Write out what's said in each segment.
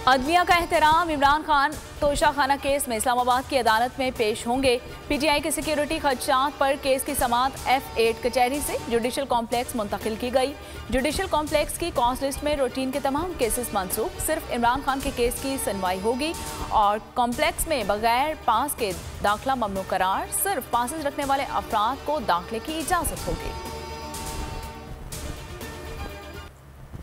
अदलिया का एहतराम। इमरान खान तोशाखाना केस में इस्लामाबाद की अदालत में पेश होंगे। पीटीआई के सिक्योरिटी खदशात पर केस की समाअत F8 कचहरी से जुडिशल कॉम्प्लेक्स मुंतकिल की गई। जुडिशल कॉम्प्लेक्स की कॉज लिस्ट में रूटीन के तमाम केसेस मंसूख, सिर्फ इमरान खान के केस की सुनवाई होगी और कॉम्प्लेक्स में बगैर पास के दाखिला ममनू करार, सिर्फ पासेस रखने वाले अफराद को दाखिले की इजाजत होगी।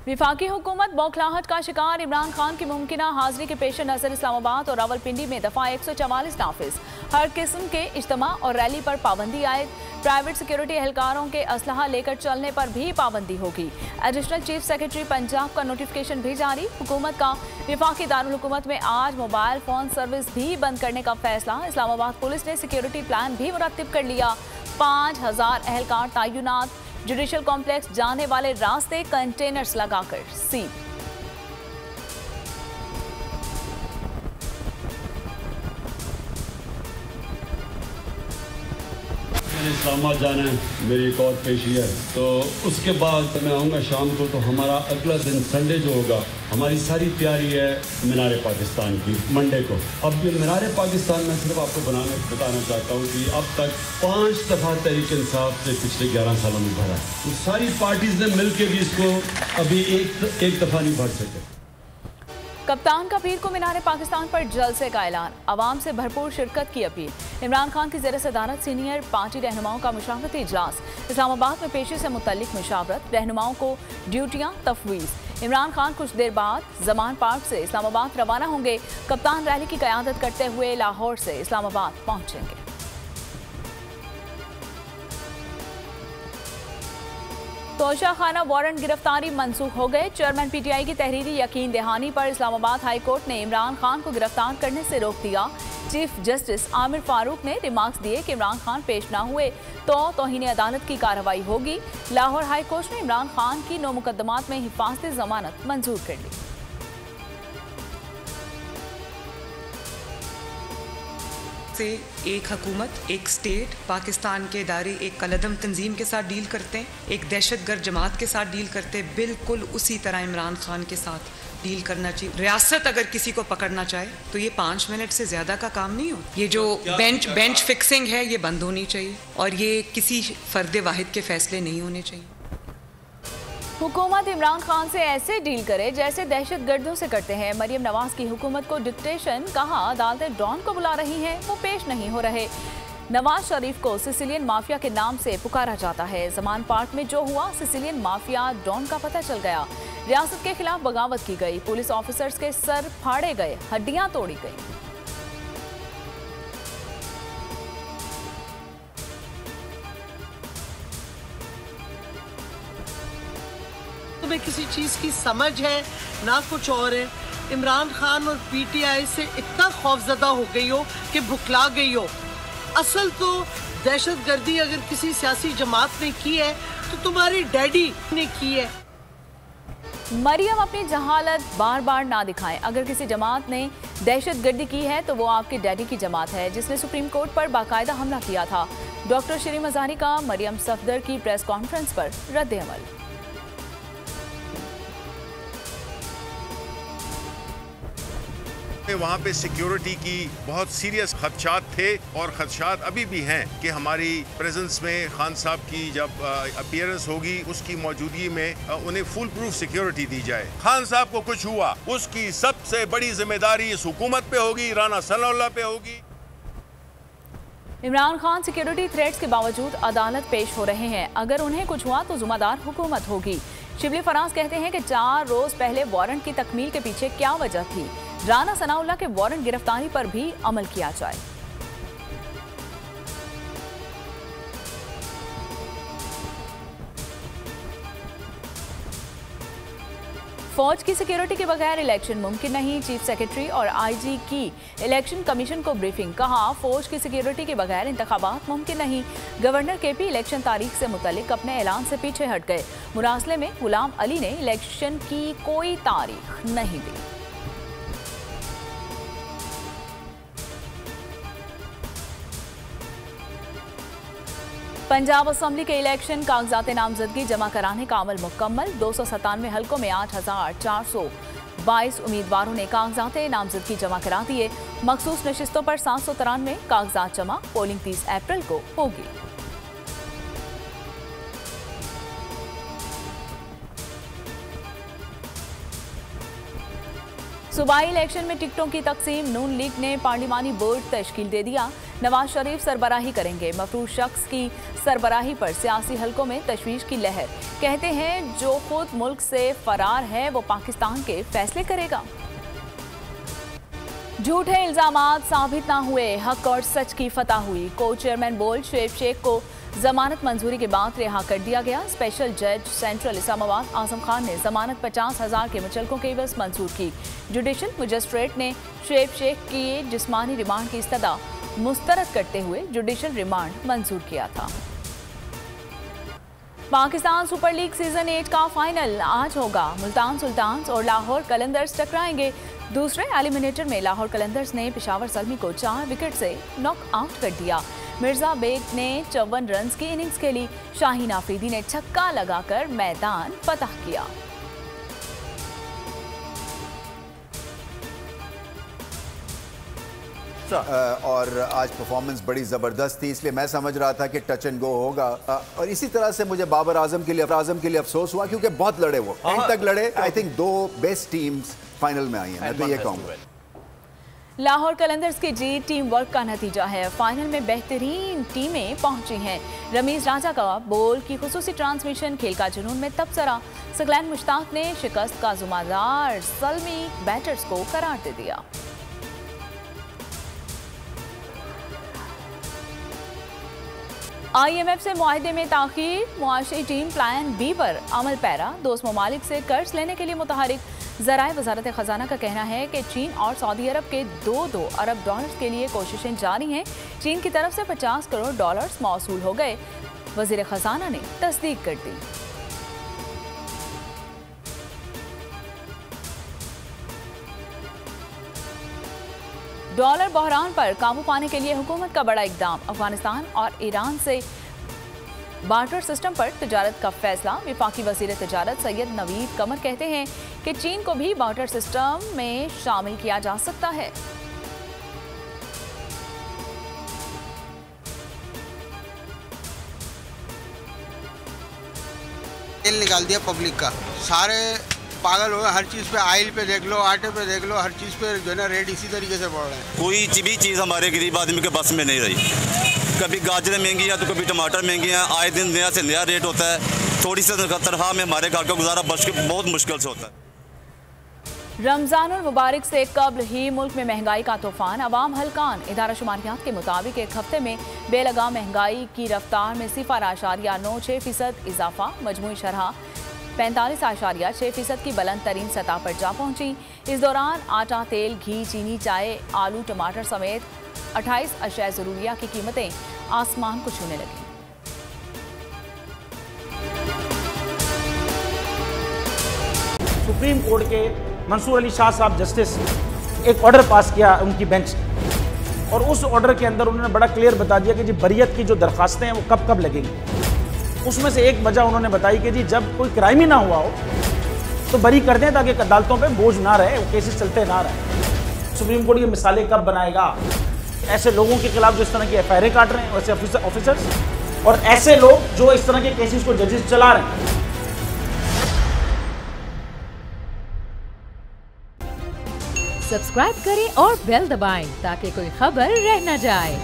विफाकी हुकूमत बौखलाहट का शिकार। इमरान खान की मुमकिना हाजिरी के पेश नज़र इस्लामाबाद और रावलपिंडी में दफ़ा 144 नाफिज। हर किस्म के इज्तिमा और रैली पर पाबंदी आयद। प्राइवेट सिक्योरिटी एहलकारों के असलहा लेकर चलने पर भी पाबंदी होगी। एडिशनल चीफ सेक्रेटरी पंजाब का नोटिफिकेशन भी जारी। हुकूमत का विफाकी दारुल हुकूमत में आज मोबाइल फोन सर्विस भी बंद करने का फैसला। इस्लामाबाद पुलिस ने सिक्योरिटी प्लान भी मुरत्तिब कर लिया। 5000 एहलकार तैनात। जुडिशल कॉम्प्लेक्स जाने वाले रास्ते कंटेनर्स लगाकर सील। इस्लामाबाद जाना है, मेरी एक और पेशी है, तो उसके बाद मैं आऊँगा शाम को। तो हमारा अगला दिन संडे जो होगा, हमारी सारी तैयारी है मीनार पाकिस्तान की मंडे को। अब ये मीनार पाकिस्तान में सिर्फ आपको बताना चाहता हूँ कि अब तक 5 दफ़ा तहरीक इंसाफ से पिछले 11 सालों में भरा है। तो सारी पार्टीज ने मिल के भी इसको अभी एक दफ़ा नहीं भर सके। कप्तान कबीर को मीनार पाकिस्तान पर जलसे का ऐलान। अवाम से भरपूर शिरकत की अपील। इमरान खान की ज़ेर सदारत सीनियर पार्टी रहनुमाओं का मुशावरती इजलास। इस्लामाबाद में पेशी से मुतल्लिक मुशावरत, रहनुमाओं को ड्यूटियां तफवीज़। इमरान खान कुछ देर बाद जमान पार्क से इस्लामाबाद रवाना होंगे। कप्तान रैली की क़यादत करते हुए लाहौर से इस्लामाबाद पहुंचेंगे। तोशाखाना वारंट गिरफ्तारी मंसूख हो गए। चेयरमैन पीटीआई की तहरीरी यकीन दहानी पर इस्लामाबाद हाई कोर्ट ने इमरान खान को गिरफ्तार करने से रोक दिया। चीफ जस्टिस आमिर फारूक ने रिमार्क्स दिए कि इमरान खान पेश ना हुए तो तौहीन अदालत की कार्रवाई होगी। लाहौर हाई कोर्ट ने इमरान खान की 9 मुकदमात में हिफाजती जमानत मंजूर कर ली। से एक हुकूमत, एक स्टेट, पाकिस्तान के इदारे एक कलदम तंजीम के साथ डील करते हैं, एक दहशतगर्द जमात के साथ डील करते हैं, बिल्कुल उसी तरह इमरान खान के साथ डील करना चाहिए। रियासत अगर किसी को पकड़ना चाहे तो ये 5 मिनट से ज़्यादा का काम नहीं हो। ये जो बेंच फिक्सिंग है ये बंद होनी चाहिए और ये किसी फर्द वाहिद के फैसले नहीं होने चाहिए। हुकूमत इमरान खान से ऐसे डील करे जैसे दहशत गर्दों से करते हैं। मरियम नवाज की हुकूमत को डिक्टेशन, कहा अदालतें डॉन को बुला रही हैं, वो पेश नहीं हो रहे। नवाज शरीफ को सिसिलियन माफिया के नाम से पुकारा जाता है। जमान पार्क में जो हुआ, सिसिलियन माफिया डॉन का पता चल गया। रियासत के खिलाफ बगावत की गई, पुलिस ऑफिसर्स के सर फाड़े गए, हड्डियां तोड़ी गई। तुम्हें किसी चीज की समझ है ना कुछ और है। इमरान खान और पीटीआई से इतना खौफजदा हो गई हो कि भुखला गई हो। असल तो दहशतगर्दी अगर किसी सियासी जमात ने की है तो तुम्हारी डैडी ने की है। मरियम अपनी जहालत बार बार ना दिखाएं। अगर किसी जमात ने दहशतगर्दी की है तो वो आपके डैडी की जमात है, जिसने सुप्रीम कोर्ट पर बाकायदा हमला किया था। डॉक्टर शरीम मज़ारी का मरियम सफदर की प्रेस कॉन्फ्रेंस पर रद्द-ए-अमल। वहाँ पे सिक्योरिटी की बहुत सीरियस खदशात थे और खदशात अभी भी हैं कि हमारी प्रेजेंस में खान साहब की जब अपीयरेंस होगी उसकी मौजूदगी में उन्हें फुल प्रूफ सिक्योरिटी दी जाए। खान साहब को कुछ हुआ उसकी सबसे बड़ी जिम्मेदारी इस हुकूमत पे होगी, राना सनाउल्लाह पे होगी। इमरान खान सिक्योरिटी थ्रेट्स के बावजूद अदालत पेश हो रहे हैं। अगर उन्हें कुछ हुआ तो जिम्मेदार हुकूमत होगी। शिबली फराज कहते हैं कि 4 रोज पहले वारंट की तकमील के पीछे क्या वजह थी। राना सनाउल्लाह के वारंट गिरफ्तारी पर भी अमल किया जाए। फौज की सिक्योरिटी के बगैर इलेक्शन मुमकिन नहीं। चीफ सेक्रेटरी और आईजी की इलेक्शन कमीशन को ब्रीफिंग, कहा फौज की सिक्योरिटी के बगैर इंतखाबात मुमकिन नहीं। गवर्नर केपी इलेक्शन तारीख से मुतल्लिक अपने ऐलान से पीछे हट गए। मुरासले में गुलाम अली ने इलेक्शन की कोई तारीख नहीं दी। पंजाब असम्बली के इलेक्शन कागजात नामजदगी जमा कराने का अमल मुकम्मल। 297 हलकों में 8,400 22 उम्मीदवारों ने कागजात नामजदगी जमा करा दिए। मखसूस नशिस्तों पर 793 कागजात जमा। पोलिंग 30 अप्रैल को होगी। सूबाई इलेक्शन में टिकटों की तकसीम। नून लीग ने पार्लिमानी बोर्ड तश्कील दे दिया। नवाज शरीफ सरबराही करेंगे। मफरूज शख्स की सरबराही पर सियासी हलकों में तशवीश की लहर। कहते हैं जो खुद मुल्क से फरार है वो पाकिस्तान के फैसले करेगा। झूठे इल्जामात साबित ना हुए, हक और सच की फतह हुई। को चेयरमैन बोर्ड शुएब शेख को जमानत मंजूरी के बाद रिहा कर दिया गया। स्पेशल जज सेंट्रल इस्लामाबाद आजम खान ने जमानत 50,000 के मुचलकों के एवज मंजूर की। जुडिशल मजिस्ट्रेट ने शुएब शेख की जिस्मानी रिमांड की इस्तदा मुस्तरद करते हुए जुडिशल रिमांड मंजूर किया था। पाकिस्तान सुपर लीग सीजन 8 का फाइनल आज होगा। मुल्तान सुल्तान्स और लाहौर कलंदर्स टकराएंगे। दूसरे एलिमिनेटर में लाहौर कलंदर्स ने पेशावर ज़ल्मी को 4 विकेट से नॉक आउट कर दिया। मिर्जा बेग ने 54 रन की इनिंग्स खेली। शाहीन आफरीदी ने छक्का लगाकर मैदान फतह किया। और आज परफॉर्मेंस बड़ी ज़बरदस्त थी, इसलिए मैं समझ रहा था कि टच एंड गो होगा। और इसी तरह से मुझे बाबर आजम के लिए अफसोस हुआ, क्योंकि बहुत लड़े वो, एंड तक लड़े। I think 2 best teams final में आई हैं, मैं तो ये कहूँगा। लाहौर कलंदर्स की जीत टीम वर्क का नतीजा है। फाइनल में बेहतरीन टीमें पहुंची हैं। रमीज राजा का बॉल की खुसूसी ट्रांसमिशन, खेल का जुनून में तबसरा। सकलैन मुश्ताक ने शिकस्त का जुम्मेदार ज़ल्मी बैटर्स को करार दे दिया। IMF से मुआहदे में ताख़ीर, मुआशी टीम प्लान बी पर अमल पैरा। दोस्त ममालिक से कर्ज लेने के लिए मुतहरिक। ज़राए वज़ारत ख़ज़ाना का कहना है कि चीन और सऊदी अरब के 2 अरब डॉलर्स के लिए कोशिशें जारी हैं। चीन की तरफ से 50 करोड़ डॉलर्स मौसूल हो गए। वज़ीर ख़ज़ाना ने तस्दीक कर दी। डॉलर बहरान पर काबू पाने के लिए हुकूमत का बड़ा इकदाम। अफगानिस्तान और ईरान से बार्टर सिस्टम पर तिजारत का फैसला। वफाकी वज़ीर तिजारत सैयद नवीद कमर कहते हैं कि चीन को भी बार्टर सिस्टम में शामिल किया जा सकता है। तेल निकाल दिया पब्लिक का, सारे पागल हो गए। हर चीज़ पे, ऑयल पे देख लो, आटे पे देख लो, हर चीज़ पे जो है ना रेट इसी तरीके से बढ़ रहा है। कोई भी चीज़ हमारे गरीब आदमी के बस में नहीं रही। कभी गाजरें महंगी हैं तो कभी टमाटर महंगे हैं। आए दिन नया से नया रेट होता है। थोड़ी सी तनख्वाह में हमारे घर का गुजारा बहुत मुश्किल से होता है। रमज़ानुल मुबारक से कबल ही मुल्क में महंगाई का तूफान। अवाम हलकान। इदारा शुमारियात के मुताबिक एक हफ्ते में बेलगाम महंगाई की रफ्तार में 0.96% इजाफा। मजमूई शरह 45.6% की बुलंद तरीन सतह पर जा पहुंची। इस दौरान आटा, तेल, घी, चीनी, चाय, आलू, टमाटर समेत 28 अशिया ज़रूरिया की कीमतें आसमान को छूने लगी। सुप्रीम कोर्ट के मंसूर अली शाह साहब जस्टिस एक ऑर्डर पास किया उनकी बेंच, और उस ऑर्डर के अंदर उन्होंने बड़ा क्लियर बता दिया कि जी बरियत की जो दरखास्तें हैं वो कब कब लगेंगी। उसमें से एक वजह उन्होंने बताई कि जी जब कोई क्राइम ही ना हुआ हो तो बरी कर दें, ताकि अदालतों पे बोझ ना रहे, वो केसेस चलते ना रहे। सुप्रीम कोर्ट ये मिसालें कब बनाएगा? ऐसे लोगों के खिलाफ जो इस तरह की FIR काट रहे हैं, वैसे ऑफिसर्स, और ऐसे लोग जो इस तरह के केसेस को जजेस चला रहे हैं। सब्सक्राइब करें और बेल दबाएं ताकि कोई खबर रह न जाए।